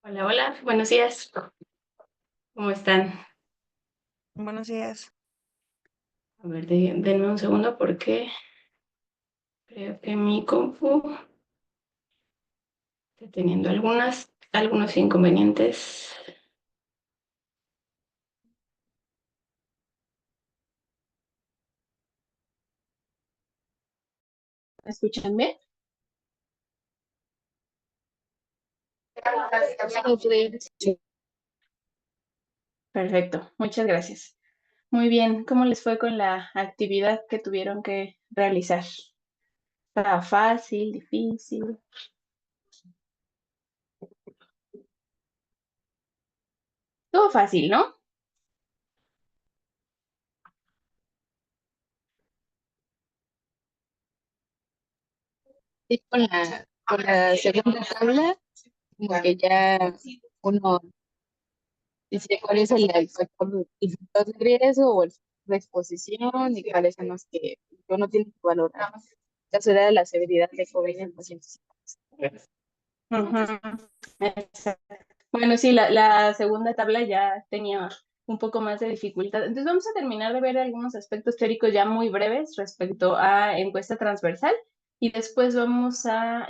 Hola, hola, buenos días. ¿Cómo están? Buenos días. A ver, denme un segundo porque creo que mi compu está teniendo algunos inconvenientes. ¿Me escuchan bien? Perfecto, muchas gracias. Muy bien, ¿cómo les fue con la actividad que tuvieron que realizar? ¿Estaba fácil, difícil? Todo fácil, ¿no? Sí, con la segunda tabla, como que ya uno dice cuál es el factor de riesgo o el de exposición y cuáles son los que uno tiene que valorar. La ciudad de la severidad de COVID en pacientes. Ujú, exacto. Bueno, sí, la segunda tabla ya tenía un poco más de dificultad. Entonces vamos a terminar de ver algunos aspectos teóricos ya muy breves respecto a encuesta transversal y después vamos a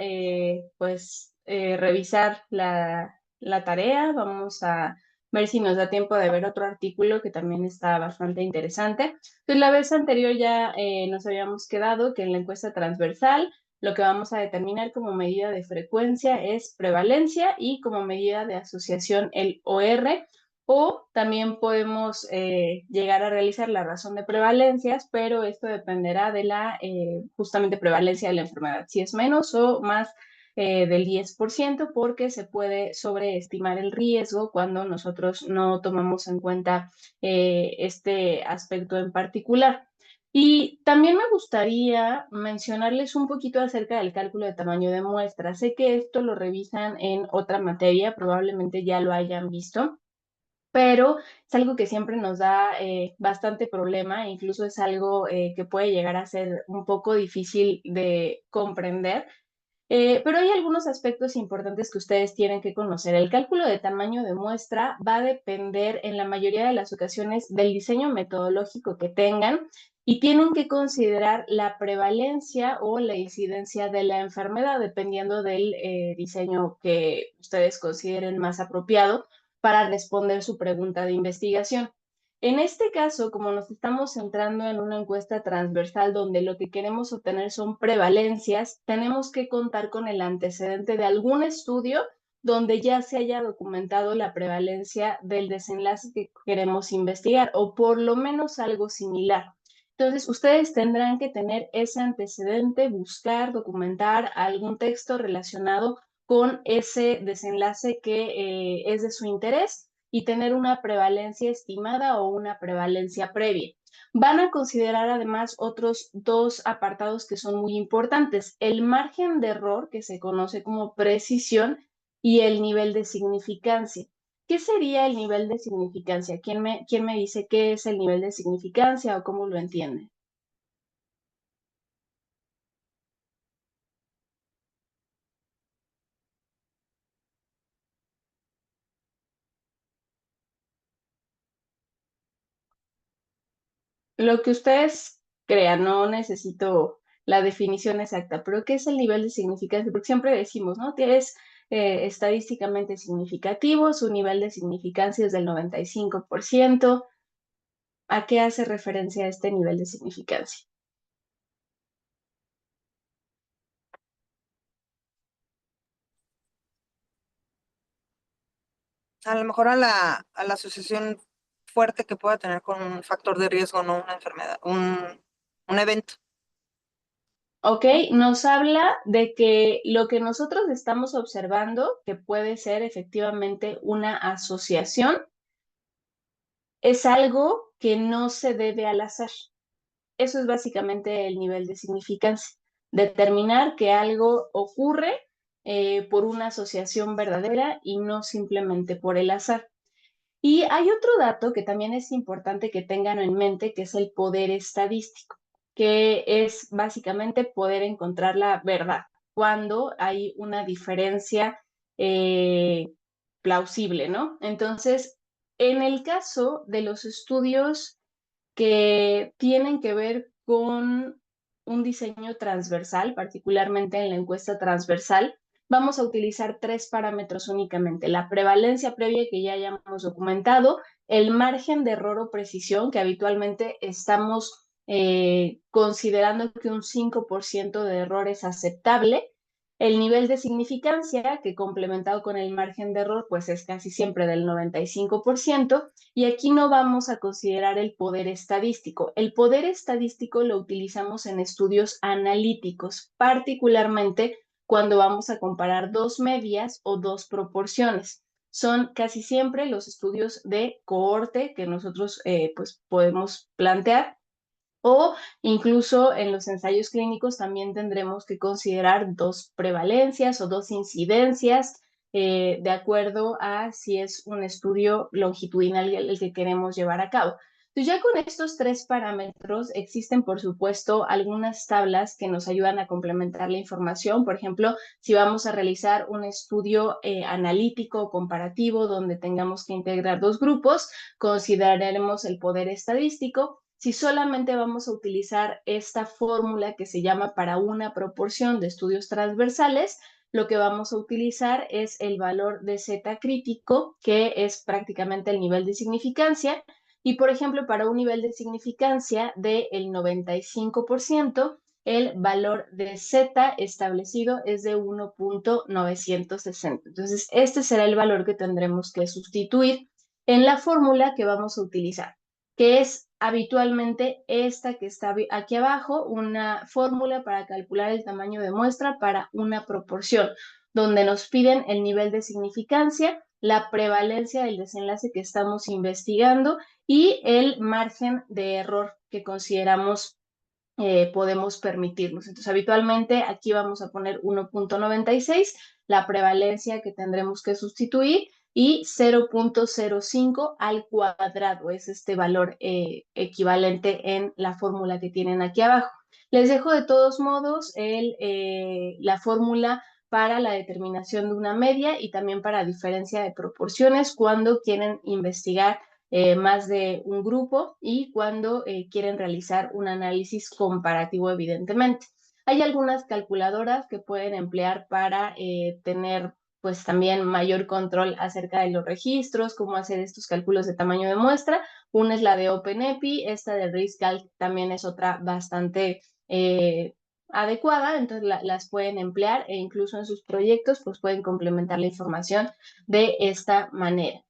revisar la tarea. Vamos a ver si nos da tiempo de ver otro artículo que también está bastante interesante. Entonces la vez anterior ya nos habíamos quedado que en la encuesta transversal lo que vamos a determinar como medida de frecuencia es prevalencia y como medida de asociación el OR, o también podemos llegar a realizar la razón de prevalencias, pero esto dependerá de la justamente prevalencia de la enfermedad, si es menos o más del 10%, porque se puede sobreestimar el riesgo cuando nosotros no tomamos en cuenta este aspecto en particular. Y también me gustaría mencionarles un poquito acerca del cálculo de tamaño de muestra. Sé que esto lo revisan en otra materia, probablemente ya lo hayan visto, pero es algo que siempre nos da bastante problema, e incluso es algo que puede llegar a ser un poco difícil de comprender. Pero hay algunos aspectos importantes que ustedes tienen que conocer. El cálculo de tamaño de muestra va a depender en la mayoría de las ocasiones del diseño metodológico que tengan y tienen que considerar la prevalencia o la incidencia de la enfermedad dependiendo del diseño que ustedes consideren más apropiado para responder su pregunta de investigación. En este caso, como nos estamos centrando en una encuesta transversal donde lo que queremos obtener son prevalencias, tenemos que contar con el antecedente de algún estudio donde ya se haya documentado la prevalencia del desenlace que queremos investigar o por lo menos algo similar. Entonces, ustedes tendrán que tener ese antecedente, buscar, documentar algún texto relacionado con ese desenlace que es de su interés y tener una prevalencia estimada o una prevalencia previa. Van a considerar además otros dos apartados que son muy importantes: el margen de error, que se conoce como precisión, y el nivel de significancia. ¿Qué sería el nivel de significancia? ¿Quién me dice qué es el nivel de significancia o cómo lo entiende? Lo que ustedes crean, no necesito la definición exacta, pero ¿qué es el nivel de significancia? Porque siempre decimos, ¿no? Que es estadísticamente significativo, su nivel de significancia es del 95%. ¿A qué hace referencia este nivel de significancia? A lo mejor a la asociación fuerte que pueda tener con un factor de riesgo, no una enfermedad, un evento, Ok, ¿no? nos habla de que lo que nosotros estamos observando, que puede ser efectivamente una asociación, es algo que no se debe al azar. Eso es básicamente el nivel de significancia. Determinar que algo ocurre por una asociación verdadera y no simplemente por el azar. Y hay otro dato que también es importante que tengan en mente, que es el poder estadístico, que es básicamente poder encontrar la verdad cuando hay una diferencia eh, plausible, ¿no? Entonces, en el caso de los estudios que tienen que ver con un diseño transversal, particularmente en la encuesta transversal, vamos a utilizar tres parámetros únicamente: la prevalencia previa que ya hayamos documentado, el margen de error o precisión, que habitualmente estamos considerando que un 5% de error es aceptable, el nivel de significancia, que complementado con el margen de error, pues es casi siempre del 95%, y aquí no vamos a considerar el poder estadístico. El poder estadístico lo utilizamos en estudios analíticos, particularmente cuando vamos a comparar dos medias o dos proporciones. Son casi siempre los estudios de cohorte que nosotros pues podemos plantear, o incluso en los ensayos clínicos también tendremos que considerar dos prevalencias o dos incidencias, de acuerdo a si es un estudio longitudinal el que queremos llevar a cabo. Entonces, ya con estos tres parámetros existen, por supuesto, algunas tablas que nos ayudan a complementar la información. Por ejemplo, si vamos a realizar un estudio analítico comparativo donde tengamos que integrar dos grupos, consideraremos el poder estadístico. Si solamente vamos a utilizar esta fórmula que se llama para una proporción de estudios transversales, lo que vamos a utilizar es el valor de Z crítico, que es prácticamente el nivel de significancia. Y, por ejemplo, para un nivel de significancia del 95%, el valor de Z establecido es de 1.960. Entonces, este será el valor que tendremos que sustituir en la fórmula que vamos a utilizar, que es habitualmente esta que está aquí abajo, una fórmula para calcular el tamaño de muestra para una proporción, donde nos piden el nivel de significancia, la prevalencia del desenlace que estamos investigando y el margen de error que consideramos podemos permitirnos. Entonces, habitualmente aquí vamos a poner 1.96, la prevalencia que tendremos que sustituir, y 0.05 al cuadrado es este valor equivalente en la fórmula que tienen aquí abajo. Les dejo de todos modos la fórmula para la determinación de una media y también para diferencia de proporciones cuando quieren investigar más de un grupo y cuando quieren realizar un análisis comparativo, evidentemente. Hay algunas calculadoras que pueden emplear para tener pues también mayor control acerca de los registros, cómo hacer estos cálculos de tamaño de muestra. Una es la de OpenEpi, esta de RiskCalc también es otra bastante adecuada, entonces las pueden emplear e incluso en sus proyectos pues pueden complementar la información de esta manera.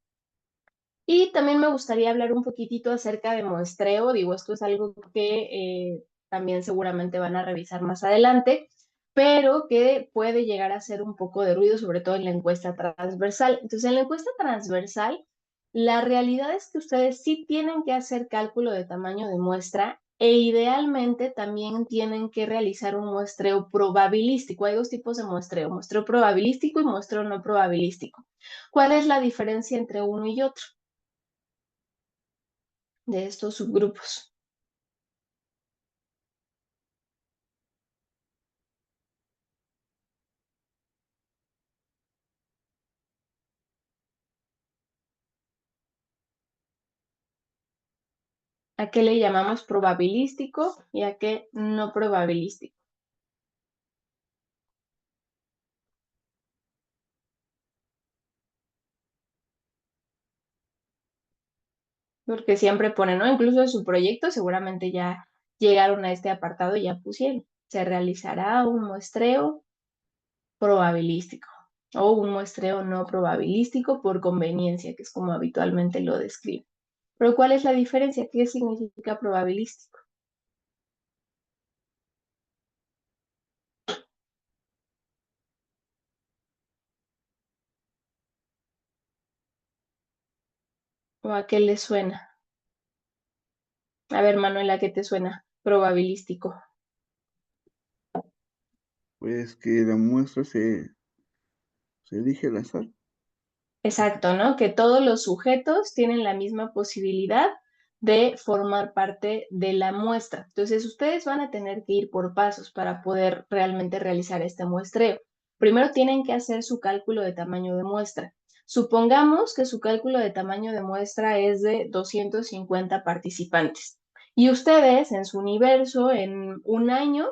Y también me gustaría hablar un poquitito acerca de muestreo. Digo, esto es algo que también seguramente van a revisar más adelante, pero que puede llegar a ser un poco de ruido, sobre todo en la encuesta transversal. Entonces, en la encuesta transversal, la realidad es que ustedes sí tienen que hacer cálculo de tamaño de muestra e idealmente también tienen que realizar un muestreo probabilístico. Hay dos tipos de muestreo probabilístico y muestreo no probabilístico. ¿Cuál es la diferencia entre uno y otro de estos subgrupos? ¿A qué le llamamos probabilístico y a qué no probabilístico? Porque siempre ponen, ¿no? Incluso en su proyecto seguramente ya llegaron a este apartado y ya pusieron: se realizará un muestreo probabilístico o un muestreo no probabilístico por conveniencia, que es como habitualmente lo describen. Pero ¿cuál es la diferencia? ¿Qué significa probabilístico? ¿O a qué le suena? A ver, Manuela, ¿a qué te suena probabilístico? Pues que la muestra se elige al azar. Exacto, ¿no? Que todos los sujetos tienen la misma posibilidad de formar parte de la muestra. Entonces, ustedes van a tener que ir por pasos para poder realmente realizar este muestreo. Primero tienen que hacer su cálculo de tamaño de muestra. Supongamos que su cálculo de tamaño de muestra es de 250 participantes y ustedes en su universo en un año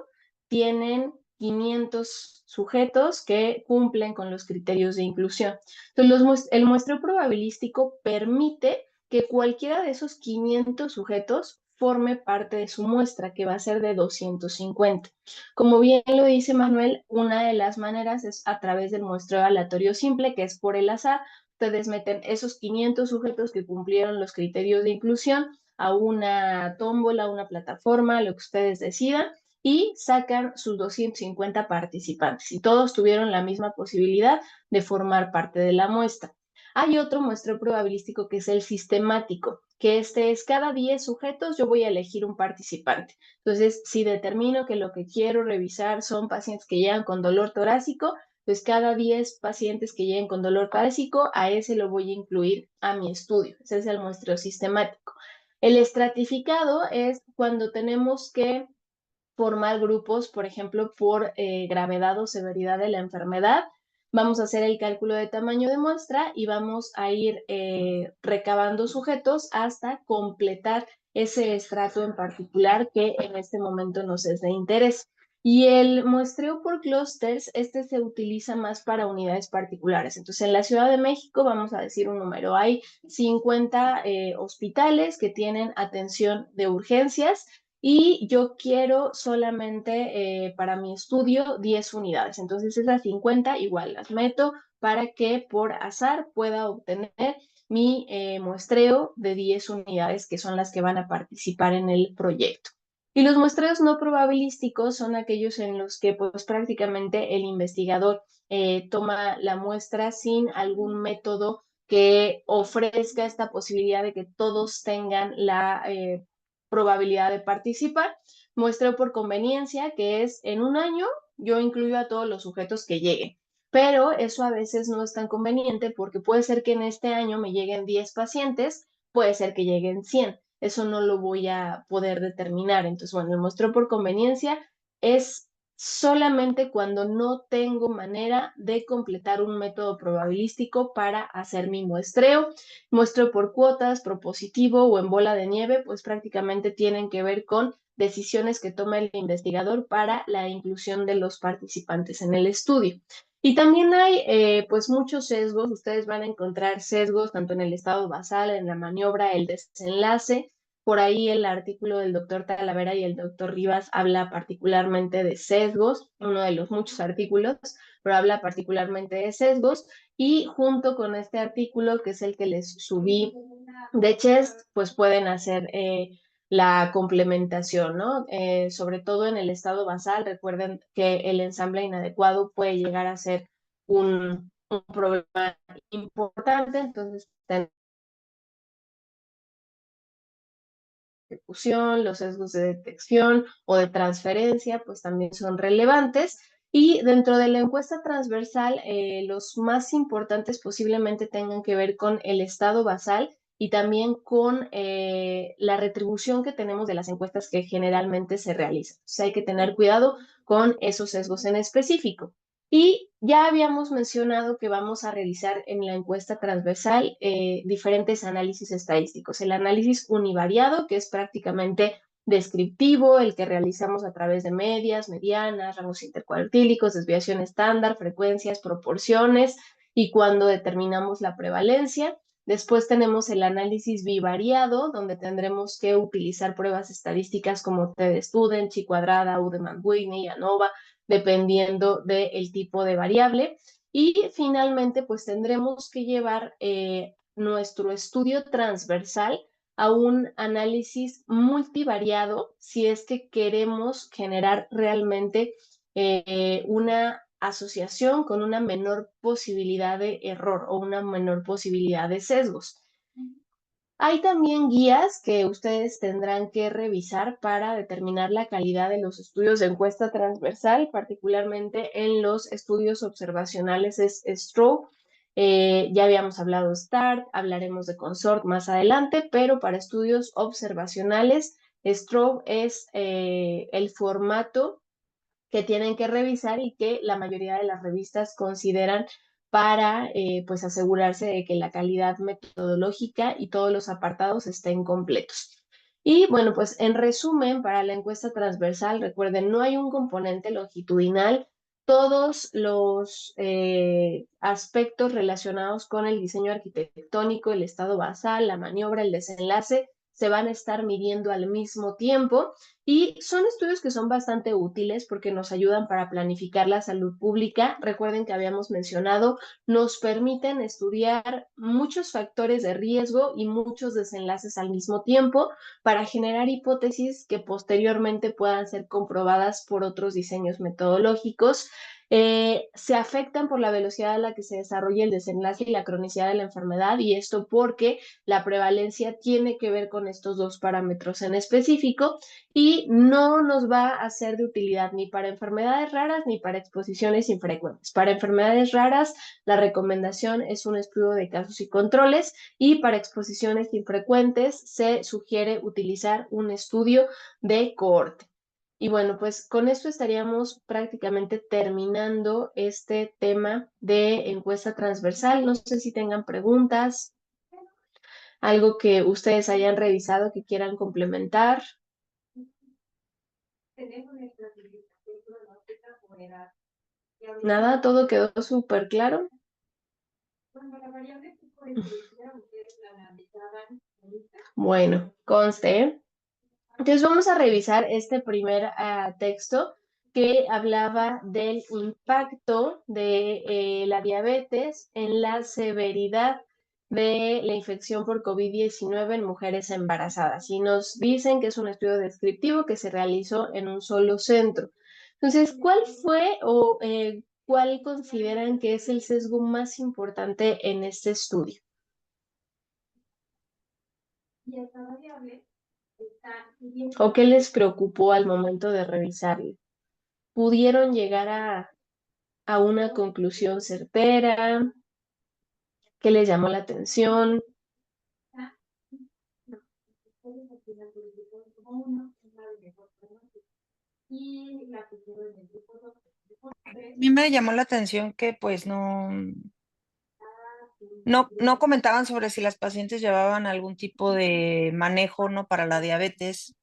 tienen 500 sujetos que cumplen con los criterios de inclusión. Entonces, el muestreo probabilístico permite que cualquiera de esos 500 sujetos forme parte de su muestra, que va a ser de 250. Como bien lo dice Manuel, una de las maneras es a través del muestreo aleatorio simple, que es por el azar. Ustedes meten esos 500 sujetos que cumplieron los criterios de inclusión a una tómbola, a una plataforma, lo que ustedes decidan, y sacan sus 250 participantes. Y todos tuvieron la misma posibilidad de formar parte de la muestra. Hay otro muestreo probabilístico que es el sistemático, que este es cada 10 sujetos yo voy a elegir un participante. Entonces, si determino que lo que quiero revisar son pacientes que llegan con dolor torácico, pues cada 10 pacientes que lleguen con dolor torácico, a ese lo voy a incluir a mi estudio. Ese es el muestreo sistemático. El estratificado es cuando tenemos que formar grupos, por ejemplo, por gravedad o severidad de la enfermedad. Vamos a hacer el cálculo de tamaño de muestra y vamos a ir recabando sujetos hasta completar ese estrato en particular que en este momento nos es de interés. Y el muestreo por clústeres, este se utiliza más para unidades particulares. Entonces, en la Ciudad de México, vamos a decir un número, hay 50 hospitales que tienen atención de urgencias y yo quiero solamente para mi estudio 10 unidades. Entonces esas 50 igual las meto para que por azar pueda obtener mi muestreo de 10 unidades que son las que van a participar en el proyecto. Y los muestreos no probabilísticos son aquellos en los que pues prácticamente el investigador toma la muestra sin algún método que ofrezca esta posibilidad de que todos tengan la probabilidad de participar. Muestreo por conveniencia, que es en un año yo incluyo a todos los sujetos que lleguen, pero eso a veces no es tan conveniente porque puede ser que en este año me lleguen 10 pacientes, puede ser que lleguen 100. Eso no lo voy a poder determinar. Entonces, bueno, el muestreo por conveniencia es solamente cuando no tengo manera de completar un método probabilístico para hacer mi muestreo. Muestreo por cuotas, propositivo o en bola de nieve, pues prácticamente tienen que ver con decisiones que toma el investigador para la inclusión de los participantes en el estudio. Y también hay pues muchos sesgos, ustedes van a encontrar sesgos tanto en el estado basal, en la maniobra, el desenlace. Por ahí el artículo del doctor Talavera y el doctor Rivas habla particularmente de sesgos, uno de los muchos artículos, pero habla particularmente de sesgos. Y junto con este artículo, que es el que les subí de Chest, pues pueden hacer la complementación, ¿no? Sobre todo en el estado basal, recuerden que el ensamble inadecuado puede llegar a ser un problema importante, entonces ejecución, los sesgos de detección o de transferencia, pues también son relevantes. Y dentro de la encuesta transversal, los más importantes posiblemente tengan que ver con el estado basal y también con la retribución que tenemos de las encuestas que generalmente se realizan. Entonces hay que tener cuidado con esos sesgos en específico. Y ya habíamos mencionado que vamos a realizar en la encuesta transversal diferentes análisis estadísticos. El análisis univariado, que es prácticamente descriptivo, el que realizamos a través de medias, medianas, rangos intercuartílicos, desviación estándar, frecuencias, proporciones y cuando determinamos la prevalencia. Después tenemos el análisis bivariado, donde tendremos que utilizar pruebas estadísticas como TD-Student, Chi-cuadrada, Udeman-Whitney, ANOVA, dependiendo del tipo de variable. Y finalmente, pues tendremos que llevar nuestro estudio transversal a un análisis multivariado si es que queremos generar realmente una asociación con una menor posibilidad de error o una menor posibilidad de sesgos. Hay también guías que ustedes tendrán que revisar para determinar la calidad de los estudios de encuesta transversal, particularmente en los estudios observacionales es Strobe. Ya habíamos hablado de START, hablaremos de Consort más adelante, pero para estudios observacionales, Strobe es el formato que tienen que revisar y que la mayoría de las revistas consideran para pues asegurarse de que la calidad metodológica y todos los apartados estén completos. Y bueno, pues en resumen, para la encuesta transversal, recuerden, no hay un componente longitudinal. Todos los aspectos relacionados con el diseño arquitectónico, el estado basal, la maniobra, el desenlace, se van a estar midiendo al mismo tiempo y son estudios que son bastante útiles porque nos ayudan para planificar la salud pública. Recuerden que habíamos mencionado, nos permiten estudiar muchos factores de riesgo y muchos desenlaces al mismo tiempo para generar hipótesis que posteriormente puedan ser comprobadas por otros diseños metodológicos. Se afectan por la velocidad a la que se desarrolla el desenlace y la cronicidad de la enfermedad, y esto porque la prevalencia tiene que ver con estos dos parámetros en específico y no nos va a ser de utilidad ni para enfermedades raras ni para exposiciones infrecuentes. Para enfermedades raras, la recomendación es un estudio de casos y controles, y para exposiciones infrecuentes se sugiere utilizar un estudio de cohorte. Y bueno, pues con esto estaríamos prácticamente terminando este tema de encuesta transversal. No sé si tengan preguntas, algo que ustedes hayan revisado que quieran complementar. Nada, todo quedó súper claro. Bueno, conste, ¿eh? Entonces vamos a revisar este primer texto que hablaba del impacto de la diabetes en la severidad de la infección por COVID-19 en mujeres embarazadas. Y nos dicen que es un estudio descriptivo que se realizó en un solo centro. Entonces, ¿cuál fue o cuál consideran que es el sesgo más importante en este estudio? ¿O qué les preocupó al momento de revisarlo? ¿Pudieron llegar a una conclusión certera? ¿Qué les llamó la atención? A mí me llamó la atención que pues no comentaban sobre si las pacientes llevaban algún tipo de manejo, ¿no? Para la diabetes.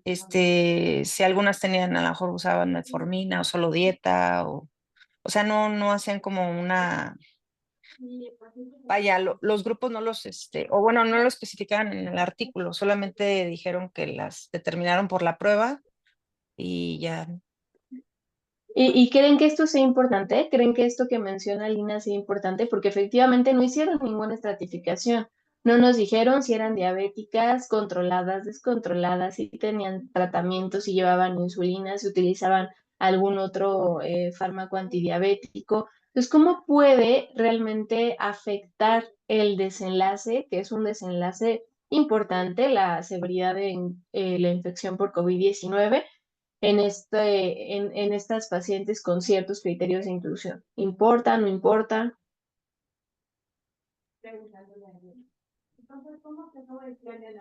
Si algunas tenían, a lo mejor usaban metformina o solo dieta, o sea, no hacían como una, vaya, los grupos no los, o bueno, no lo especificaban en el artículo, solamente dijeron que las determinaron por la prueba y ya. ¿Y creen que esto sea importante? ¿Creen que esto que menciona Lina sea importante? Porque efectivamente no hicieron ninguna estratificación. No nos dijeron si eran diabéticas, controladas, descontroladas, si tenían tratamientos, si llevaban insulina, si utilizaban algún otro fármaco antidiabético. Entonces, ¿cómo puede realmente afectar el desenlace, que es un desenlace importante, la severidad de la infección por COVID-19? En estas pacientes con ciertos criterios de inclusión? ¿Importa, no importa?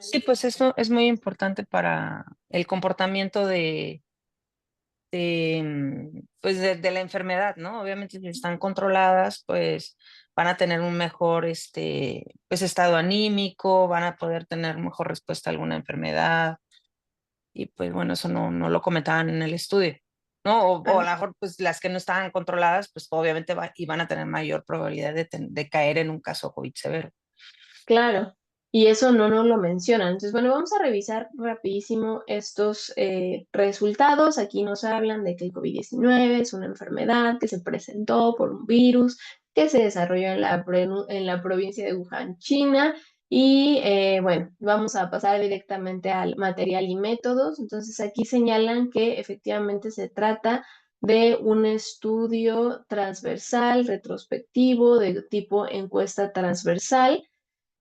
Sí, pues eso es muy importante para el comportamiento pues de la enfermedad, ¿no? Obviamente si están controladas, pues van a tener un mejor pues estado anímico, van a poder tener mejor respuesta a alguna enfermedad. Y pues bueno, eso no lo comentaban en el estudio, ¿no? O a lo mejor pues las que no estaban controladas, pues obviamente iban a tener mayor probabilidad de caer en un caso COVID severo. Claro, y eso no nos lo mencionan. Entonces, bueno, vamos a revisar rapidísimo estos resultados. Aquí nos hablan de que el COVID-19 es una enfermedad que se presentó por un virus que se desarrolló en la provincia de Wuhan, China. Y bueno, vamos a pasar directamente al material y métodos. Entonces, aquí señalan que efectivamente se trata de un estudio transversal, retrospectivo, de tipo encuesta transversal,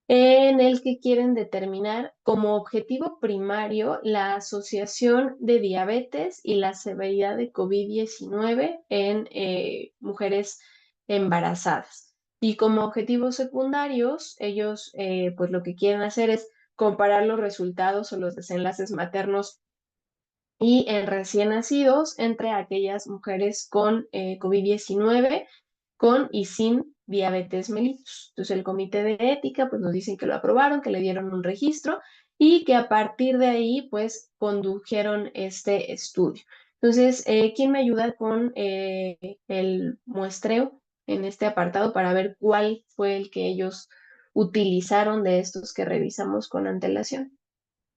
en el que quieren determinar como objetivo primario la asociación de diabetes y la severidad de COVID-19 en mujeres embarazadas. Y como objetivos secundarios, ellos pues lo que quieren hacer es comparar los resultados o los desenlaces maternos y en recién nacidos entre aquellas mujeres con COVID-19 con y sin diabetes mellitus. Entonces el comité de ética pues nos dicen que lo aprobaron, que le dieron un registro y que a partir de ahí pues condujeron este estudio. Entonces, ¿quién me ayuda con el muestreo en este apartado para ver cuál fue el que ellos utilizaron de estos que revisamos con antelación?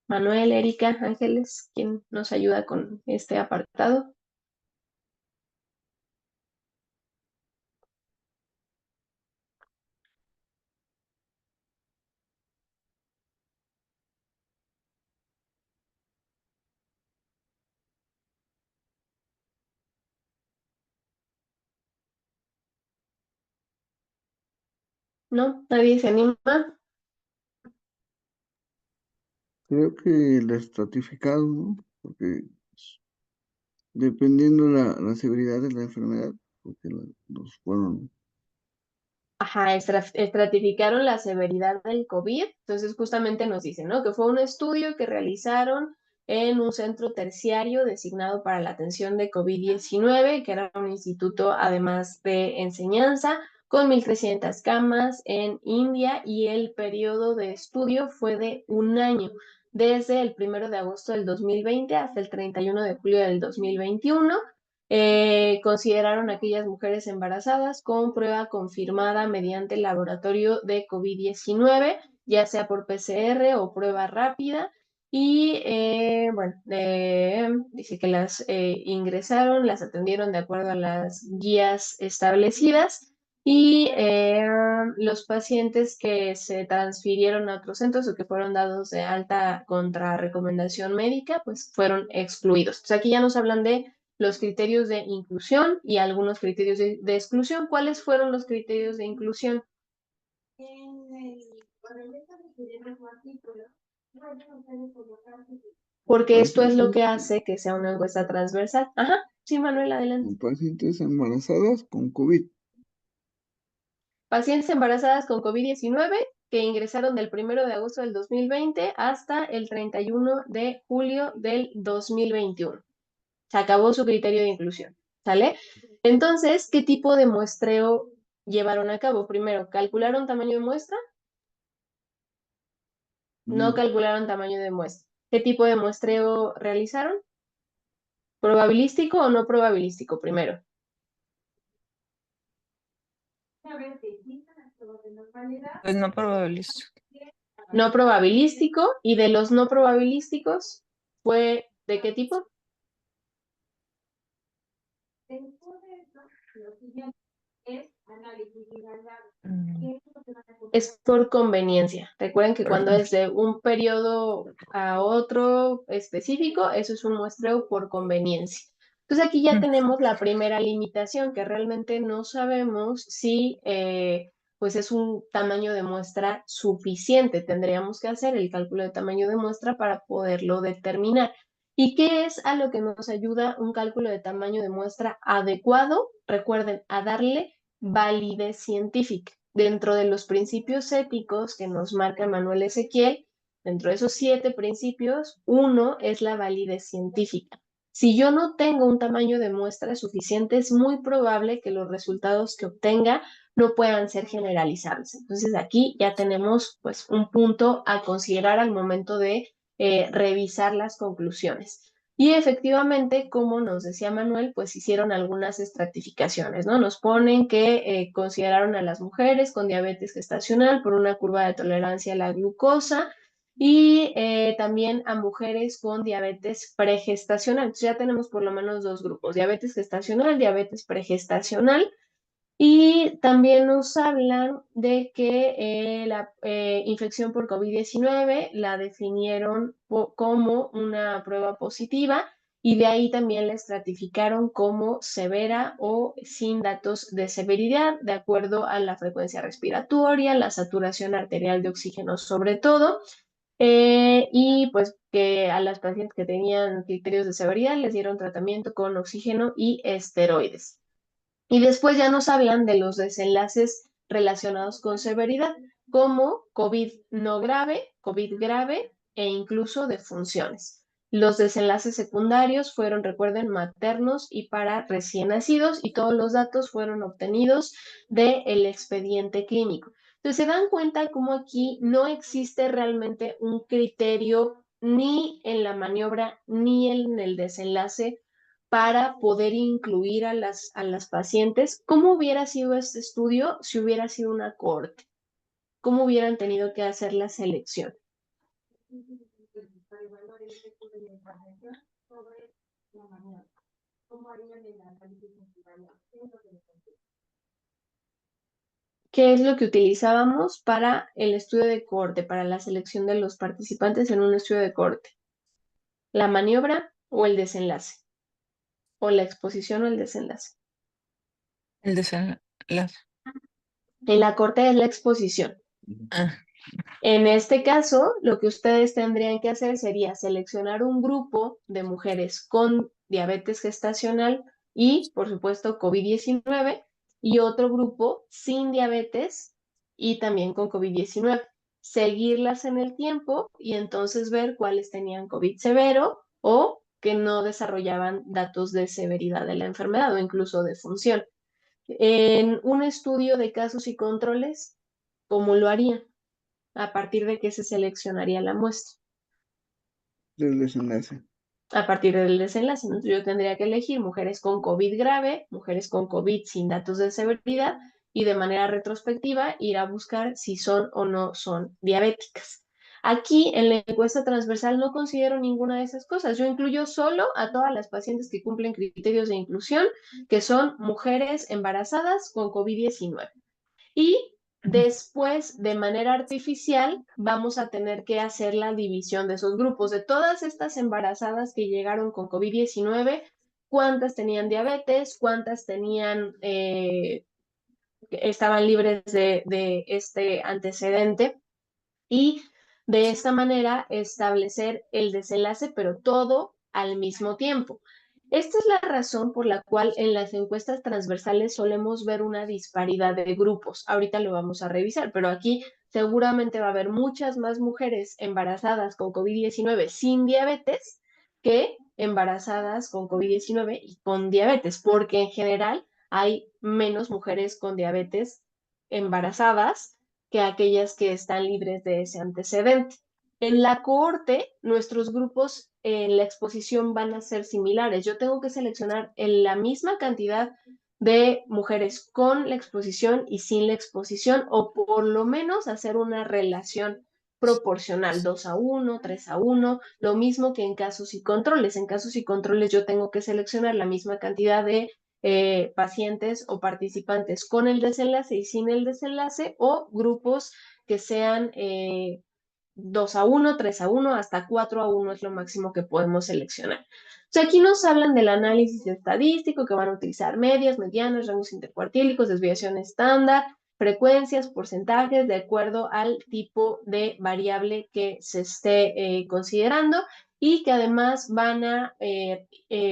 Manuel, Erika, Ángeles, ¿quién nos ayuda con este apartado? ¿No? ¿Nadie se anima? Creo que el estratificado, ¿no? Porque dependiendo la severidad de la enfermedad, porque los fueron. Ajá, estratificaron la severidad del COVID, entonces justamente nos dicen, ¿no? Que fue un estudio que realizaron en un centro terciario designado para la atención de COVID-19, que era un instituto además de enseñanza, con 1.300 camas en India, y el periodo de estudio fue de un año, desde el 1 de agosto del 2020 hasta el 31 de julio del 2021. Consideraron a aquellas mujeres embarazadas con prueba confirmada mediante el laboratorio de COVID-19, ya sea por PCR o prueba rápida. Y bueno, dice que las ingresaron, las atendieron de acuerdo a las guías establecidas, y los pacientes que se transfirieron a otros centros o que fueron dados de alta contra recomendación médica, pues fueron excluidos. Entonces aquí ya nos hablan de los criterios de inclusión y algunos criterios de exclusión. ¿Cuáles fueron los criterios de inclusión? Porque esto es lo que hace que sea una encuesta transversal. Ajá, sí, Manuel, adelante. Con pacientes embarazadas con COVID. Pacientes embarazadas con COVID-19 que ingresaron del 1 de agosto del 2020 hasta el 31 de julio del 2021. Se acabó su criterio de inclusión, ¿sale? Entonces, ¿qué tipo de muestreo llevaron a cabo? Primero, ¿calcularon tamaño de muestra? No No, calcularon tamaño de muestra. ¿Qué tipo de muestreo realizaron? ¿Probabilístico o no probabilístico? Primero. Pues no probabilístico. No probabilístico. ¿Y de los no probabilísticos fue de qué tipo? Mm, Es por conveniencia. Recuerden que cuando es de un periodo a otro específico, eso es un muestreo por conveniencia. Entonces aquí ya mm, tenemos la primera limitación, que realmente no sabemos si pues es un tamaño de muestra suficiente. Tendríamos que hacer el cálculo de tamaño de muestra para poderlo determinar. ¿Y qué es a lo que nos ayuda un cálculo de tamaño de muestra adecuado? Recuerden, a darle validez científica. Dentro de los principios éticos que nos marca Manuel Ezequiel, dentro de esos 7 principios, uno es la validez científica. Si yo no tengo un tamaño de muestra suficiente, es muy probable que los resultados que obtenga no puedan ser generalizables. Entonces aquí ya tenemos pues un punto a considerar al momento de revisar las conclusiones. Y efectivamente, como nos decía Manuel, pues hicieron algunas estratificaciones, ¿no? Nos ponen que consideraron a las mujeres con diabetes gestacional por una curva de tolerancia a la glucosa, y también a mujeres con diabetes pregestacional. Entonces ya tenemos por lo menos 2 grupos: diabetes gestacional, diabetes pregestacional. Y también nos hablan de que la infección por COVID-19 la definieron como una prueba positiva, y de ahí también la estratificaron como severa o sin datos de severidad, de acuerdo a la frecuencia respiratoria, la saturación arterial de oxígeno sobre todo, y pues que a las pacientes que tenían criterios de severidad les dieron tratamiento con oxígeno y esteroides. Y después ya nos hablan de los desenlaces relacionados con severidad, como COVID no grave, COVID grave e incluso defunciones. Los desenlaces secundarios fueron, recuerden, maternos y para recién nacidos, y todos los datos fueron obtenidos del expediente clínico. Entonces se dan cuenta cómo aquí no existe realmente un criterio ni en la maniobra ni en el desenlace para poder incluir a las pacientes. ¿Cómo hubiera sido este estudio si hubiera sido una cohorte? ¿Cómo hubieran tenido que hacer la selección? ¿Qué es lo que utilizábamos para el estudio de cohorte, para la selección de los participantes en un estudio de cohorte? ¿La maniobra o el desenlace? ¿O la exposición o el desenlace? El desenlace. En la cohorte es la exposición. Ah, En este caso, lo que ustedes tendrían que hacer sería seleccionar un grupo de mujeres con diabetes gestacional y, por supuesto, COVID-19, y otro grupo sin diabetes y también con COVID-19. Seguirlas en el tiempo y entonces ver cuáles tenían COVID severo o que no desarrollaban datos de severidad de la enfermedad o incluso de función. En un estudio de casos y controles, ¿cómo lo harían? ¿A partir de qué se seleccionaría la muestra? Del desenlace. A partir del desenlace. Entonces yo tendría que elegir mujeres con COVID grave, mujeres con COVID sin datos de severidad y de manera retrospectiva ir a buscar si son o no son diabéticas. Aquí en la encuesta transversal no considero ninguna de esas cosas. Yo incluyo solo a todas las pacientes que cumplen criterios de inclusión, que son mujeres embarazadas con COVID-19. Y después, de manera artificial, vamos a tener que hacer la división de esos grupos. De todas estas embarazadas que llegaron con COVID-19, ¿cuántas tenían diabetes? ¿Cuántas estaban libres de este antecedente? Y de esta manera establecer el desenlace, pero todo al mismo tiempo. Esta es la razón por la cual en las encuestas transversales solemos ver una disparidad de grupos. Ahorita lo vamos a revisar, pero aquí seguramente va a haber muchas más mujeres embarazadas con COVID-19 sin diabetes que embarazadas con COVID-19 y con diabetes, porque en general hay menos mujeres con diabetes embarazadas que aquellas que están libres de ese antecedente. En la cohorte, nuestros grupos en la exposición van a ser similares. Yo tengo que seleccionar en la misma cantidad de mujeres con la exposición y sin la exposición, o por lo menos hacer una relación proporcional, 2:1, 3:1, lo mismo que en casos y controles. En casos y controles yo tengo que seleccionar la misma cantidad de pacientes o participantes con el desenlace y sin el desenlace, o grupos que sean 2:1, 3:1, hasta 4:1 es lo máximo que podemos seleccionar. Entonces, aquí nos hablan del análisis estadístico, que van a utilizar medias, medianas, rangos intercuartílicos, desviación estándar, frecuencias, porcentajes, de acuerdo al tipo de variable que se esté considerando, y que además van a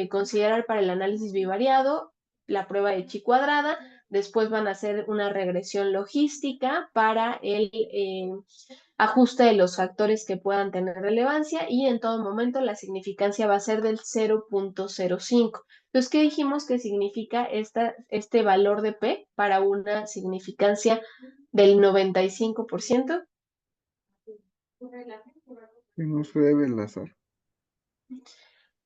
considerar para el análisis bivariado la prueba de chi cuadrada. Después van a hacer una regresión logística para el ajuste de los factores que puedan tener relevancia, y en todo momento la significancia va a ser del 0.05. Entonces, ¿qué dijimos que significa este valor de P para una significancia del 95%? Que no se debe al azar.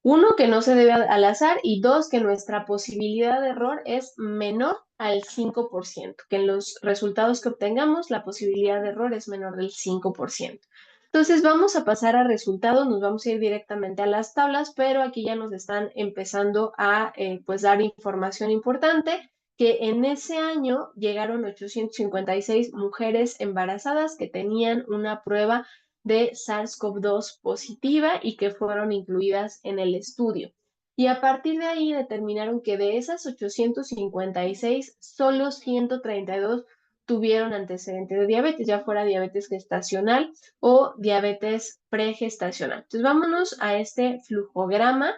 Uno, que no se debe al azar, y dos, que nuestra posibilidad de error es menor al 5%, que en los resultados que obtengamos la posibilidad de error es menor del 5%. Entonces vamos a pasar a resultados, nos vamos a ir directamente a las tablas, pero aquí ya nos están empezando a pues dar información importante, que en ese año llegaron 856 mujeres embarazadas que tenían una prueba de SARS-CoV-2 positiva y que fueron incluidas en el estudio. Y a partir de ahí determinaron que de esas 856, solo 132 tuvieron antecedentes de diabetes, ya fuera diabetes gestacional o diabetes pregestacional. Entonces vámonos a este flujograma,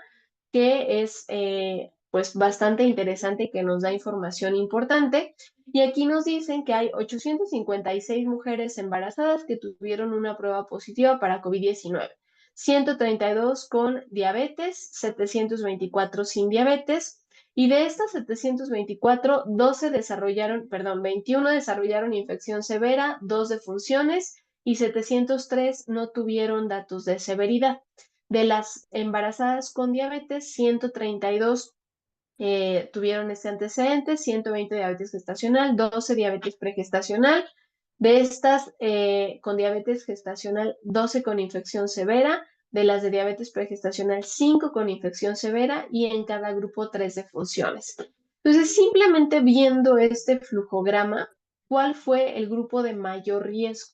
que es pues bastante interesante y que nos da información importante. Y aquí nos dicen que hay 856 mujeres embarazadas que tuvieron una prueba positiva para COVID-19. 132 con diabetes, 724 sin diabetes. Y de estas 724, 21 desarrollaron infección severa, 2 defunciones y 703 no tuvieron datos de severidad. De las embarazadas con diabetes, 132 tuvieron este antecedente, 120 diabetes gestacional, 12 diabetes pregestacional. De estas con diabetes gestacional, 12 con infección severa. De las de diabetes pregestacional, 5 con infección severa y en cada grupo 3 defunciones. Entonces, simplemente viendo este flujograma, ¿cuál fue el grupo de mayor riesgo?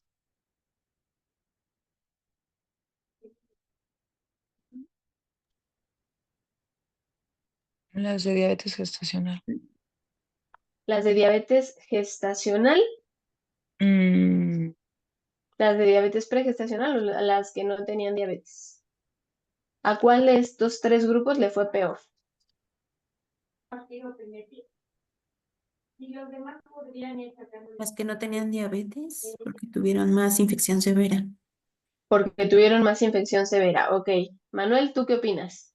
Las de diabetes gestacional. Las de diabetes gestacional, Mm, las de diabetes pregestacional o las que no tenían diabetes. ¿A cuál de estos 3 grupos le fue peor? Las que no tenían diabetes, porque tuvieron más infección severa. Porque tuvieron más infección severa. Ok. Manuel, ¿tú qué opinas?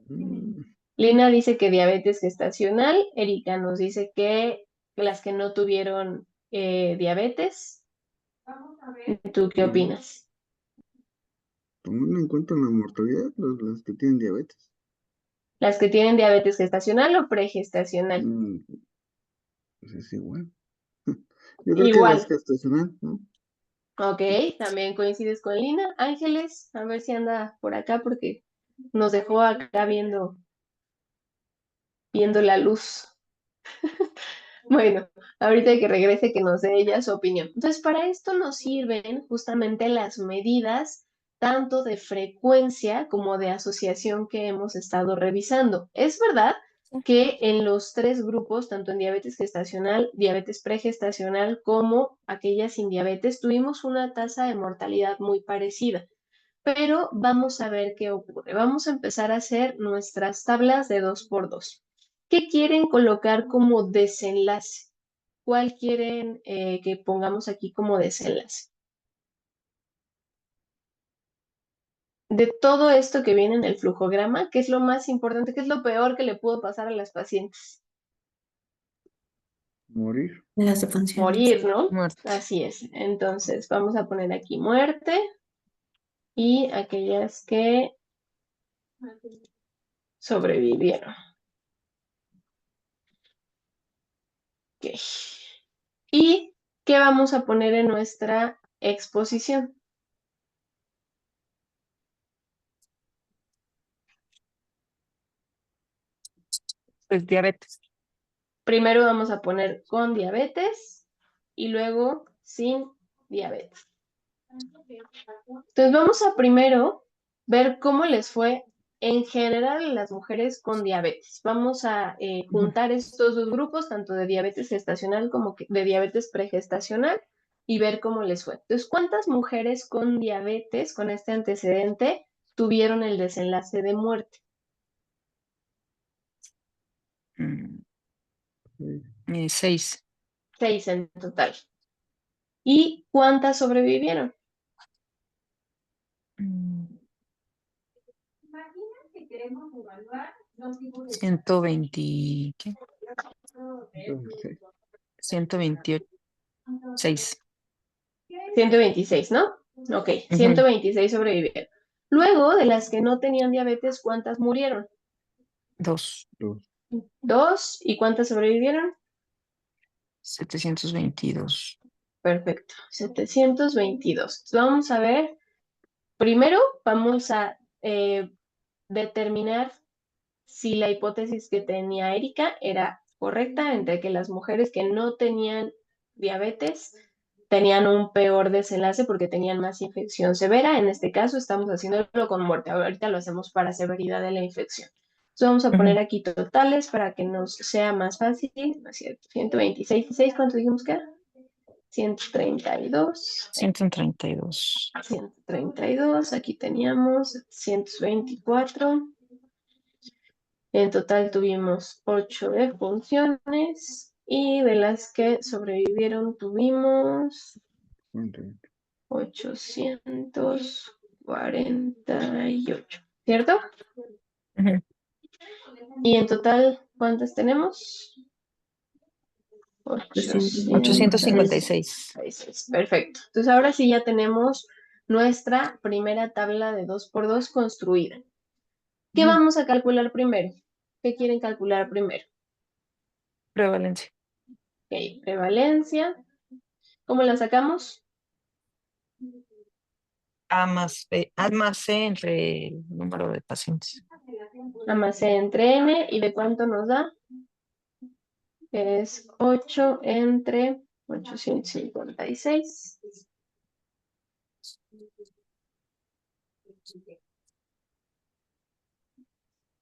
Mm, Lina dice que diabetes gestacional. Erika nos dice que las que no tuvieron diabetes. ¿Tú qué opinas? Tomando en cuenta la mortalidad, las que tienen diabetes. ¿Las que tienen diabetes gestacional o pregestacional? Mm, pues es igual. Yo creo que las Igual. gestacional, ¿no? Ok, también coincides con Lina. Ángeles, a ver si anda por acá porque nos dejó acá viendo la luz. Bueno, ahorita que regrese que nos dé ella su opinión. Entonces, para esto nos sirven justamente las medidas tanto de frecuencia como de asociación que hemos estado revisando. Es verdad que en los 3 grupos, tanto en diabetes gestacional, diabetes pregestacional, como aquellas sin diabetes, tuvimos una tasa de mortalidad muy parecida. Pero vamos a ver qué ocurre. Vamos a empezar a hacer nuestras tablas de 2x2. ¿Qué quieren colocar como desenlace? ¿Cuál quieren que pongamos aquí como desenlace? De todo esto que viene en el flujograma, ¿qué es lo más importante? ¿Qué es lo peor que le pudo pasar a las pacientes? Morir. Las defunciones. Morir, ¿no? muerte. Así es. Entonces, vamos a poner aquí muerte y aquellas que sobrevivieron. Ok. ¿Y qué vamos a poner en nuestra exposición? Pues diabetes. Primero vamos a poner con diabetes y luego sin diabetes. Entonces vamos a primero ver cómo les fue en general a las mujeres con diabetes. Vamos a juntar estos 2 grupos, tanto de diabetes gestacional como de diabetes pregestacional, y ver cómo les fue. Entonces, ¿cuántas mujeres con diabetes, con este antecedente, tuvieron el desenlace de muerte? Mm, Sí. 6. 6 en total. ¿Y cuántas sobrevivieron? 120. ¿Qué? Entonces, 126. 126, ¿no? Ok, 126 sobrevivieron. Luego, de las que no tenían diabetes, ¿cuántas murieron? 2. 2. ¿Y cuántas sobrevivieron? 722. Perfecto, 722. Vamos a ver, primero vamos a determinar si la hipótesis que tenía Erika era correcta, entre que las mujeres que no tenían diabetes tenían un peor desenlace porque tenían más infección severa. En este caso estamos haciéndolo con muerte. Ahorita lo hacemos para severidad de la infección. Entonces vamos a poner aquí totales para que nos sea más fácil. No es cierto, 126. ¿Cuánto dijimos que era? 132. 132. 132. Aquí teníamos 124. En total tuvimos 8 defunciones y de las que sobrevivieron tuvimos ¿cuánto? 800. 48, ¿cierto? Ujú. Y en total, ¿cuántas tenemos? 856. 856. Perfecto. Entonces ahora sí ya tenemos nuestra primera tabla de 2x2 construida. ¿Qué Ujú. vamos a calcular primero? ¿Qué quieren calcular primero? Prevalencia. Ok, prevalencia. ¿Cómo la sacamos? A más B, A más C entre el número de pacientes. A más C entre N. ¿Y de cuánto nos da? Es 8 entre 856.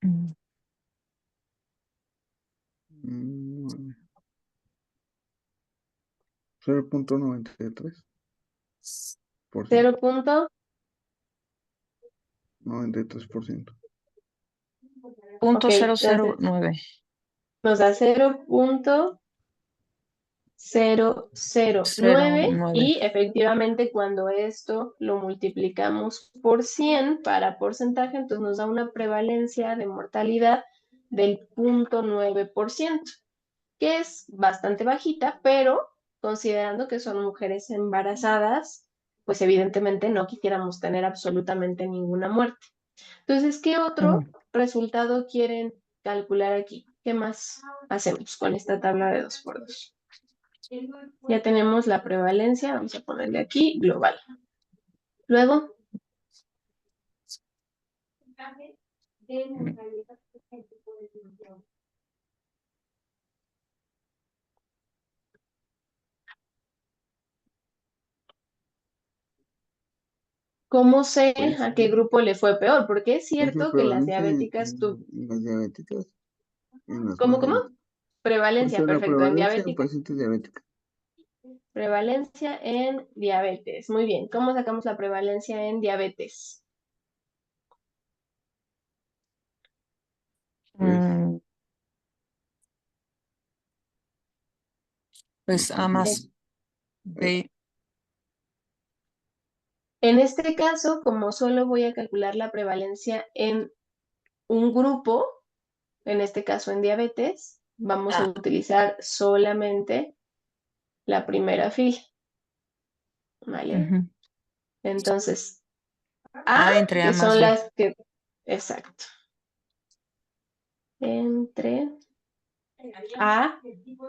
Mm. 0.93%. 0.93. 93%. Punto Ok, cero cero entonces nueve. nos da 0.009 09. y efectivamente cuando esto lo multiplicamos por 100 para porcentaje, entonces nos da una prevalencia de mortalidad del 0.9%, que es bastante bajita, pero considerando que son mujeres embarazadas, pues evidentemente no quisiéramos tener absolutamente ninguna muerte. Entonces, ¿qué otro Ujú. resultado quieren calcular aquí? ¿Qué más hacemos con esta tabla de 2x2? Ya tenemos la prevalencia, vamos a ponerle aquí global. Luego, ¿cómo sé Pues, a qué grupo le fue peor? Porque es entonces cierto que las prevalencia diabéticas, en las diabéticas y en las no ¿cómo, cómo? diabéticas. ¿Cuál Prevalencia, es la perfecto, en prevalencia en diabética. pacientes diabéticos? Prevalencia en diabetes. Muy bien, ¿cómo sacamos la prevalencia en diabetes? Pues, Mm, Pues A más B. En este caso, como solo voy a calcular la prevalencia en un grupo, en este caso en diabetes, vamos a Ah, utilizar solamente la primera fila, ¿vale? ujú. Entonces, A, A entre A que más son B. las que, exacto, entre A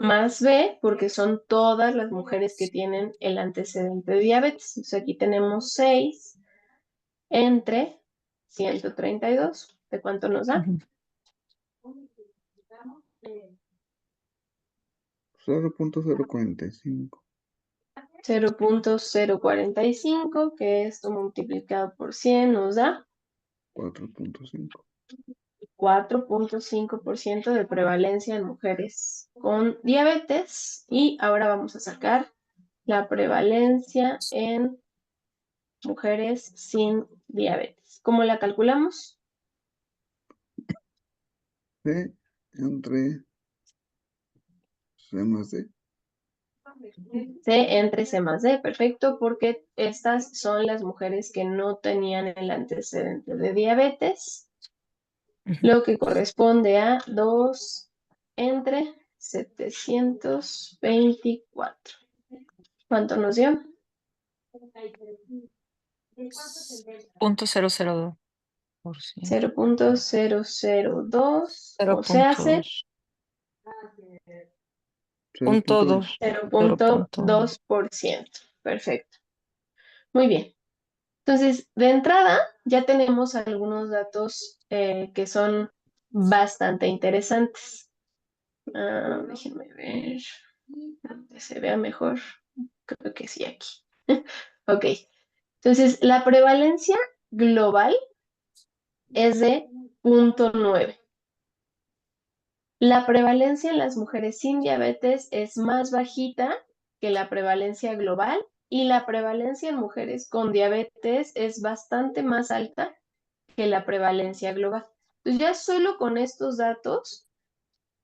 más B, porque son todas las mujeres que tienen el antecedente de diabetes. Entonces aquí tenemos 6 entre 132. ¿De cuánto nos da? Ujú. 0.045. 0.045, que esto multiplicado por 100 nos da 4.5. 4.5% de prevalencia en mujeres con diabetes. Y ahora vamos a sacar la prevalencia en mujeres sin diabetes. ¿Cómo la calculamos? C entre C más D. C entre C más D, perfecto, porque estas son las mujeres que no tenían el antecedente de diabetes, Ujú. lo que corresponde a 2 entre 724. ¿Cuánto nos dio? Punto 002%. 0.002, Cero o se punto hace dos. Punto 0.2. dos. 0.2. 0.2%. Perfecto. Muy bien. Entonces, de entrada, ya tenemos algunos datos que son bastante interesantes. Déjenme ver, donde se vea mejor. Creo que sí, aquí. Ok. Entonces, la prevalencia global es de 0.9. La prevalencia en las mujeres sin diabetes es más bajita que la prevalencia global y la prevalencia en mujeres con diabetes es bastante más alta que la prevalencia global. Entonces ya solo con estos datos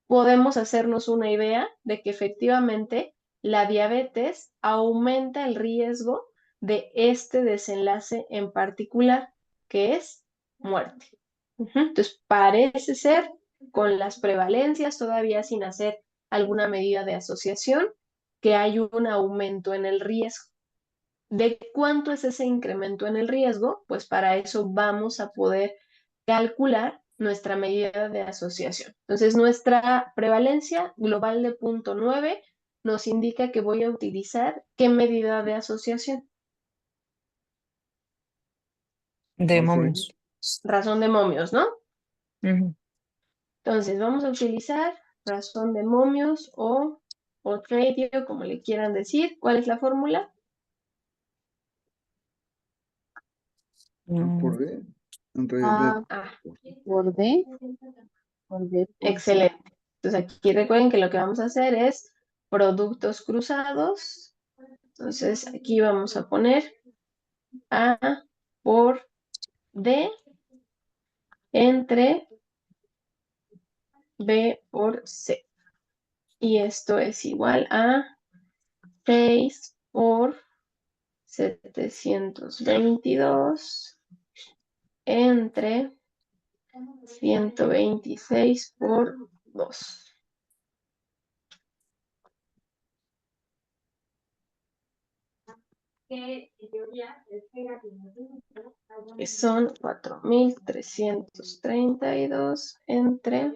podemos hacernos una idea de que efectivamente la diabetes aumenta el riesgo de este desenlace en particular, que es muerte. Entonces, parece ser, con las prevalencias, todavía sin hacer alguna medida de asociación, que hay un aumento en el riesgo. ¿De cuánto es ese incremento en el riesgo? Pues para eso vamos a poder calcular nuestra medida de asociación. Entonces, nuestra prevalencia global de 0.9 nos indica que voy a utilizar ¿qué medida de asociación? De Ok. momios. Razón de momios, ¿no? Ujú. Entonces, vamos a utilizar razón de momios o radio, como le quieran decir. ¿Cuál es la fórmula? Por D. Entre B. A Ah, por D, por B, por C. excelente. Entonces, aquí recuerden que lo que vamos a hacer es productos cruzados. Entonces, aquí vamos a poner A por D entre B por C. Y esto es igual a 6 por 722 entre 126 por 2. Que son 4.332 entre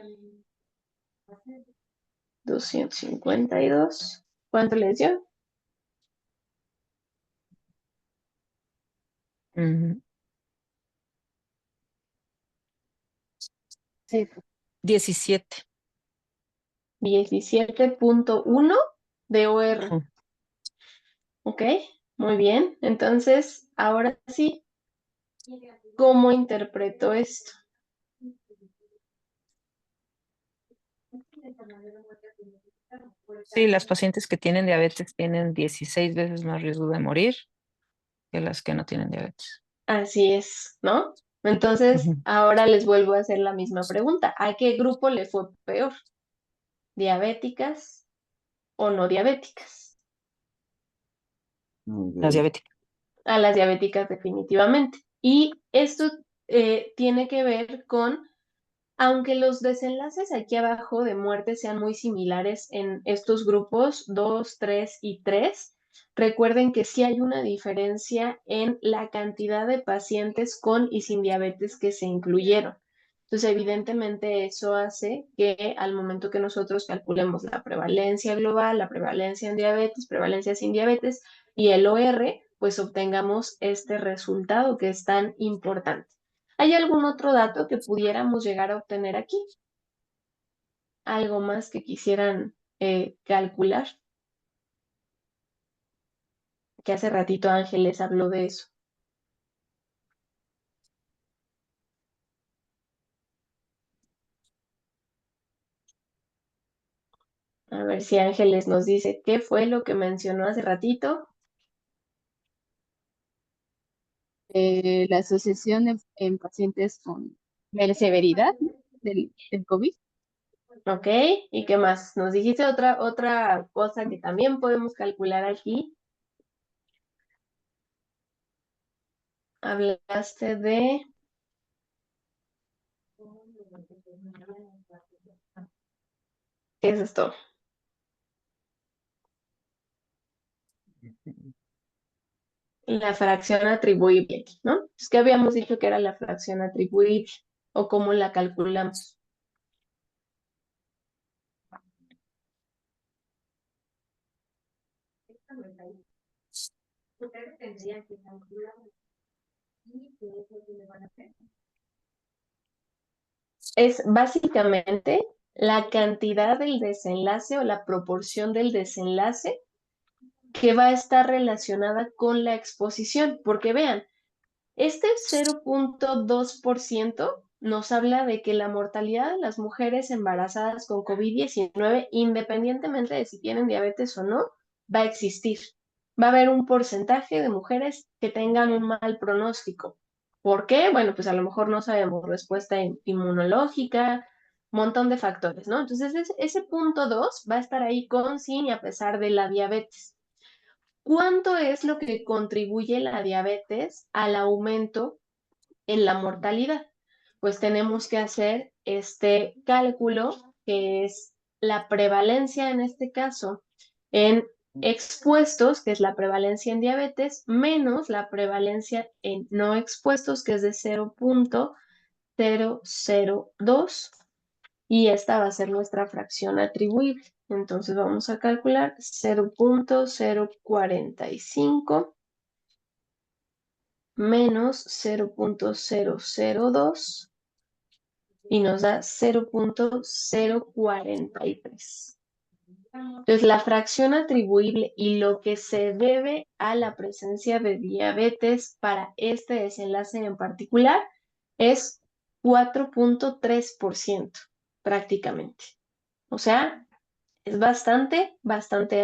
252. ¿Cuánto les dio? Ujú. Sí, 17. 17.1 de OR. Ujú. ¿Ok? Muy bien. Entonces, ahora sí, ¿cómo interpreto esto? Sí, las pacientes que tienen diabetes tienen 16 veces más riesgo de morir que las que no tienen diabetes. Así es, ¿no? Entonces, Ujú. ahora les vuelvo a hacer la misma pregunta. ¿A qué grupo le fue peor? ¿Diabéticas o no diabéticas? Las Ok. diabéticas. A las diabéticas definitivamente. Y esto tiene que ver con, aunque los desenlaces aquí abajo de muerte sean muy similares en estos grupos 2, 3 y 3, recuerden que sí hay una diferencia en la cantidad de pacientes con y sin diabetes que se incluyeron. Entonces, evidentemente eso hace que al momento que nosotros calculemos la prevalencia global, la prevalencia en diabetes, prevalencia sin diabetes y el OR, pues obtengamos este resultado que es tan importante. ¿Hay algún otro dato que pudiéramos llegar a obtener aquí? ¿Algo más que quisieran calcular? Que hace ratito Ángeles habló de eso. A ver si Ángeles nos dice qué fue lo que mencionó hace ratito. La asociación en pacientes con la severidad del COVID. ¿Ok? ¿Y qué más? Nos dijiste otra cosa que también podemos calcular aquí. Hablaste de... ¿Qué es esto? La fracción atribuible, ¿no? Es que habíamos dicho que era la fracción atribuible o cómo la calculamos. Es básicamente la cantidad del desenlace o la proporción del desenlace que va a estar relacionada con la exposición, porque vean, este 0.2% nos habla de que la mortalidad de las mujeres embarazadas con COVID-19, independientemente de si tienen diabetes o no, va a existir. Va a haber un porcentaje de mujeres que tengan un mal pronóstico. ¿Por qué? Bueno, pues a lo mejor no sabemos, respuesta inmunológica, montón de factores, ¿no? Entonces ese punto 2 va a estar ahí con, sin y a pesar de la diabetes. ¿cuánto es lo que contribuye la diabetes al aumento en la mortalidad? Pues tenemos que hacer este cálculo, que es la prevalencia en este caso en expuestos, que es la prevalencia en diabetes, menos la prevalencia en no expuestos, que es de 0.002, y esta va a ser nuestra fracción atribuible. Entonces vamos a calcular 0.045 menos 0.002 y nos da 0.043. Entonces, la fracción atribuible y lo que se debe a la presencia de diabetes para este desenlace en particular es 4.3% prácticamente. O sea, es bastante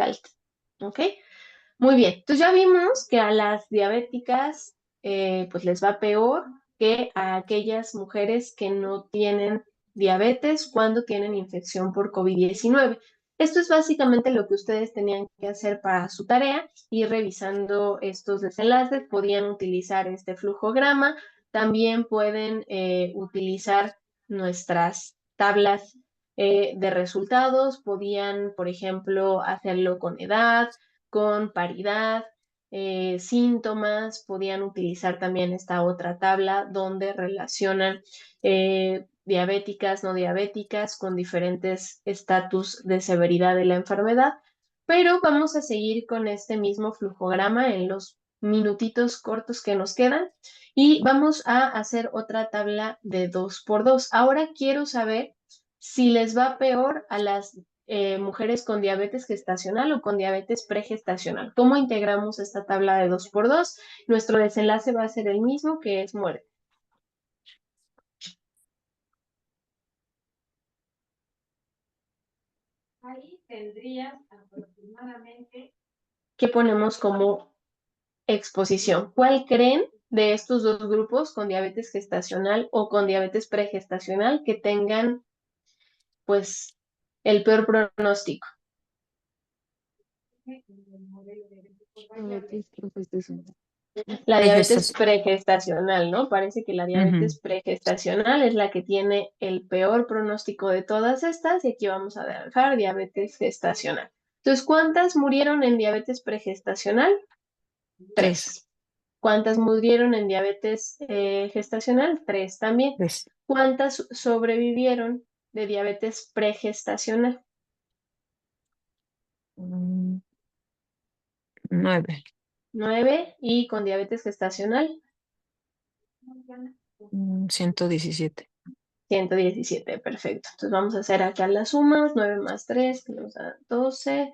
alto. ¿Ok? Muy bien. Entonces ya vimos que a las diabéticas pues les va peor que a aquellas mujeres que no tienen diabetes cuando tienen infección por COVID-19. Esto es básicamente lo que ustedes tenían que hacer para su tarea, ir revisando estos desenlaces. Podían utilizar este flujograma, también pueden utilizar nuestras tablas de resultados, podían, por ejemplo, hacerlo con edad, con paridad, síntomas, podían utilizar también esta otra tabla donde relacionan diabéticas, no diabéticas, con diferentes estatus de severidad de la enfermedad, pero vamos a seguir con este mismo flujograma en los minutitos cortos que nos quedan y vamos a hacer otra tabla de 2x2. Ahora quiero saber si les va peor a las mujeres con diabetes gestacional o con diabetes pregestacional. ¿Cómo integramos esta tabla de 2x2? Nuestro desenlace va a ser el mismo, que es muerte. Ahí tendrías aproximadamente ¿qué ponemos como exposición? ¿Cuál creen de estos dos grupos con diabetes gestacional o con diabetes pregestacional que tengan pues el peor pronóstico? Diabetes profesional. La diabetes Pregestación. pregestacional, ¿no? Parece que la diabetes pregestacional es la que tiene el peor pronóstico de todas estas, y aquí vamos a dejar diabetes gestacional. Entonces, ¿cuántas murieron en diabetes pregestacional? 3. ¿Cuántas murieron en diabetes gestacional? 3 también. Tres. ¿Cuántas sobrevivieron de diabetes pregestacional? 9. 9. ¿Y con diabetes gestacional? 117. 117, perfecto. Entonces vamos a hacer acá las sumas, 9 más 3, que nos da 12,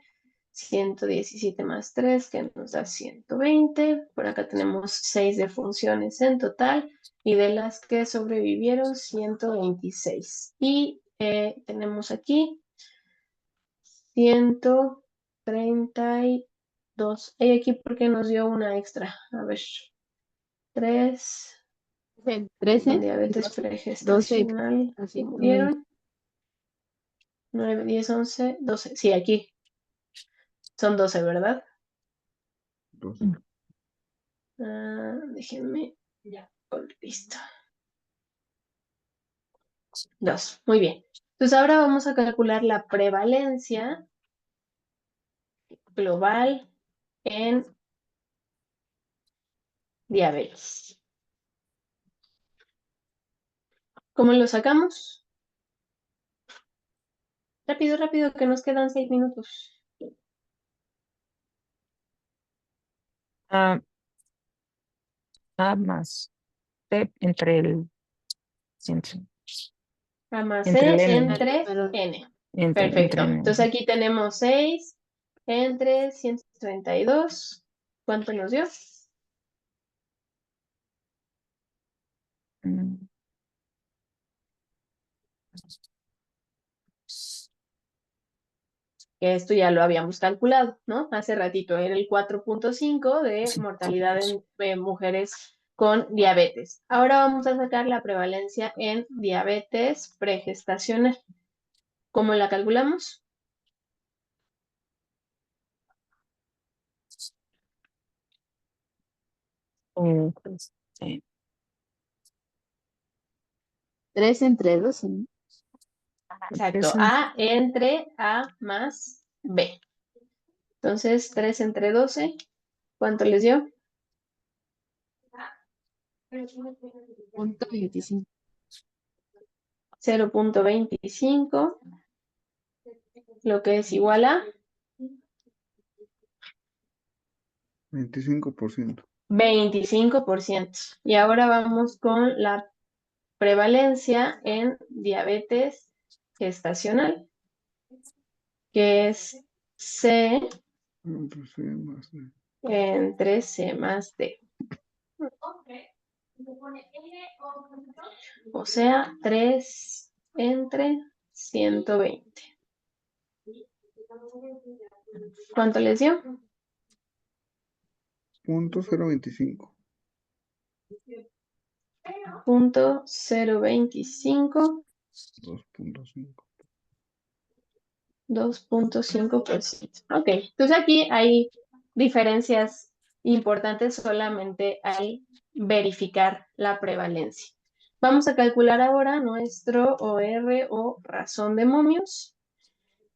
117 más 3, que nos da 120. Por acá tenemos 6 defunciones en total, y de las que sobrevivieron, 126. Y tenemos aquí 132. Aquí porque nos dio una extra. A ver, 3 con 13, diabetes 12, pregestacional así, murieron. 9, 10, 11, 12. Sí, aquí son 12, ¿verdad? 12. Déjenme. Ya, listo. 2. Muy bien. Entonces ahora vamos a calcular la prevalencia global en diabetes. ¿Cómo lo sacamos? Rápido, rápido, que nos quedan 6 minutos. A más T entre el centro. A más Entre el C N. entre pero N. Entre Perfecto. N. Entonces aquí tenemos 6 entre 132. ¿Cuánto nos dio? Mm, Que esto ya lo habíamos calculado, ¿no? Hace ratito era el 4.5 de sí, mortalidad en mujeres con diabetes. Ahora vamos a sacar la prevalencia en diabetes pregestacional. ¿Cómo la calculamos? Pues, sí. 3 entre 12, ¿no? Exacto, Eso. A entre A más B. Entonces, 3 entre 12, ¿cuánto les dio? Punto 25. 0.25, lo que es igual a 25%. 25%. Y ahora vamos con la prevalencia en diabetes gestacional, que es C Pues sí, más de- entre C más D. O sea, 3 entre 120. ¿Cuánto les dio? Punto 0.25. Punto 0.25, 2.5. 2.5%. Ok, entonces aquí hay diferencias importantes solamente al verificar la prevalencia. Vamos a calcular ahora nuestro OR o razón de momios.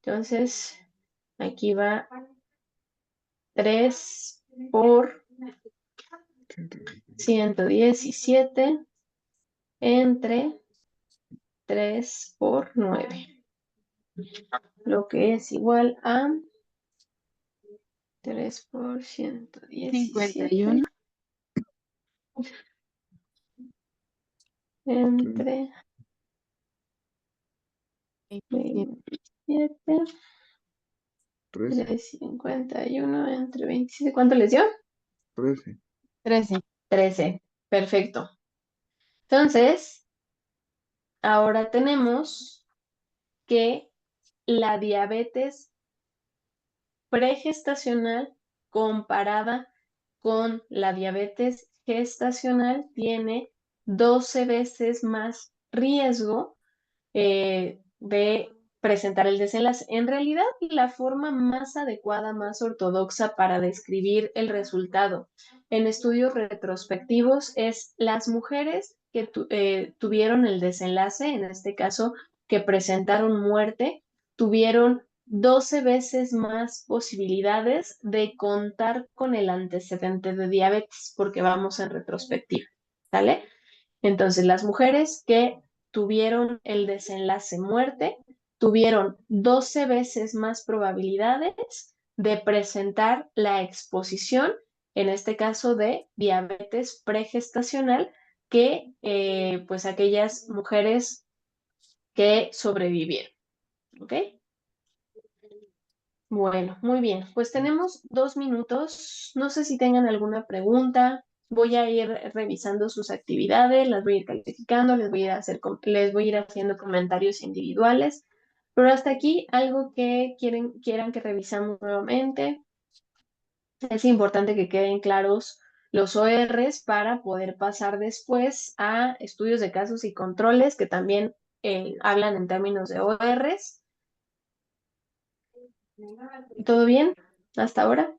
Entonces, aquí va 3 por 117 entre 3 por 9, lo que es igual a 3 por 117 51. entre 27, 13. 351 entre 27. ¿Cuánto les dio? 13. 13. 13. Perfecto. Entonces, ahora tenemos que la diabetes pregestacional comparada con la diabetes gestacional tiene 12 veces más riesgo de presentar el desenlace. En realidad, la forma más adecuada, más ortodoxa para describir el resultado en estudios retrospectivos es las mujeres que tuvieron el desenlace, en este caso, que presentaron muerte, tuvieron 12 veces más posibilidades de contar con el antecedente de diabetes, porque vamos en retrospectiva, ¿sale? Entonces, las mujeres que tuvieron el desenlace muerte tuvieron 12 veces más probabilidades de presentar la exposición, en este caso de diabetes pregestacional, que pues aquellas mujeres que sobrevivieron. ¿Ok? Bueno, muy bien. Pues tenemos 2 minutos. No sé si tengan alguna pregunta. Voy a ir revisando sus actividades, las voy a ir calificando, les voy a ir haciendo comentarios individuales. Pero hasta aquí, algo que quieran que revisamos nuevamente. Es importante que queden claros los ORs para poder pasar después a estudios de casos y controles que también hablan en términos de ORs. ¿Todo bien hasta ahora?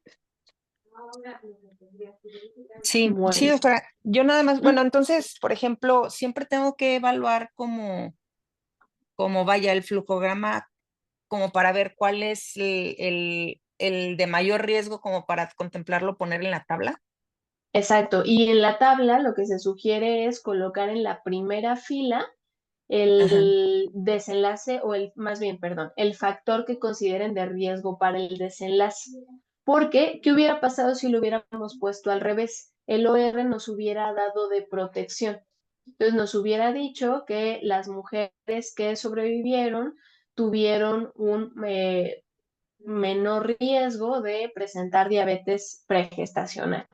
Sí, Bueno. sí, doctora. Yo nada más, bueno, entonces, por ejemplo, siempre tengo que evaluar como vaya el flujograma, como para ver cuál es el de mayor riesgo, como para contemplarlo, poner en la tabla. Exacto. Y en la tabla lo que se sugiere es colocar en la primera fila Ajá. el desenlace o más bien, perdón, el factor que consideren de riesgo para el desenlace. Porque, ¿qué hubiera pasado si lo hubiéramos puesto al revés? El OR nos hubiera dado de protección. Entonces nos hubiera dicho que las mujeres que sobrevivieron tuvieron un menor riesgo de presentar diabetes pregestacional,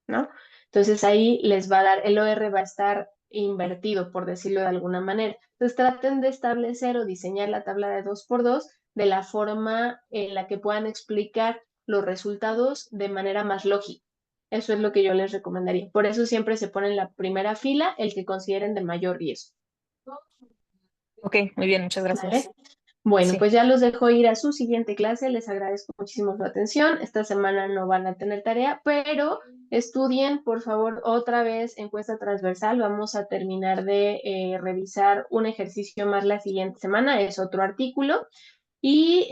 ¿no? Entonces ahí les va a dar, el OR va a estar invertido, por decirlo de alguna manera. Entonces traten de establecer o diseñar la tabla de 2x2 de la forma en la que puedan explicar los resultados de manera más lógica. Eso es lo que yo les recomendaría. Por eso siempre se pone en la primera fila el que consideren de mayor riesgo. Ok, muy bien, muchas gracias. ¿Vale? Bueno, Sí. pues ya los dejo ir a su siguiente clase. Les agradezco muchísimo su atención. Esta semana no van a tener tarea, pero Estudien, por favor, otra vez encuesta transversal. Vamos a terminar de revisar un ejercicio más la siguiente semana, es otro artículo. Y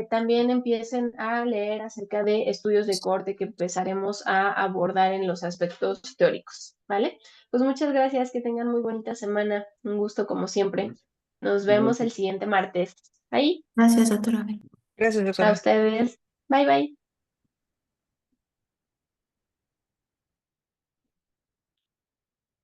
también empiecen a leer acerca de estudios de corte que empezaremos a abordar en los aspectos teóricos, ¿vale? Pues muchas gracias, que tengan muy bonita semana. Un gusto como siempre. Nos vemos el siguiente martes. Ahí, Gracias, doctora. Gracias, a doctora. ustedes. Bye, bye.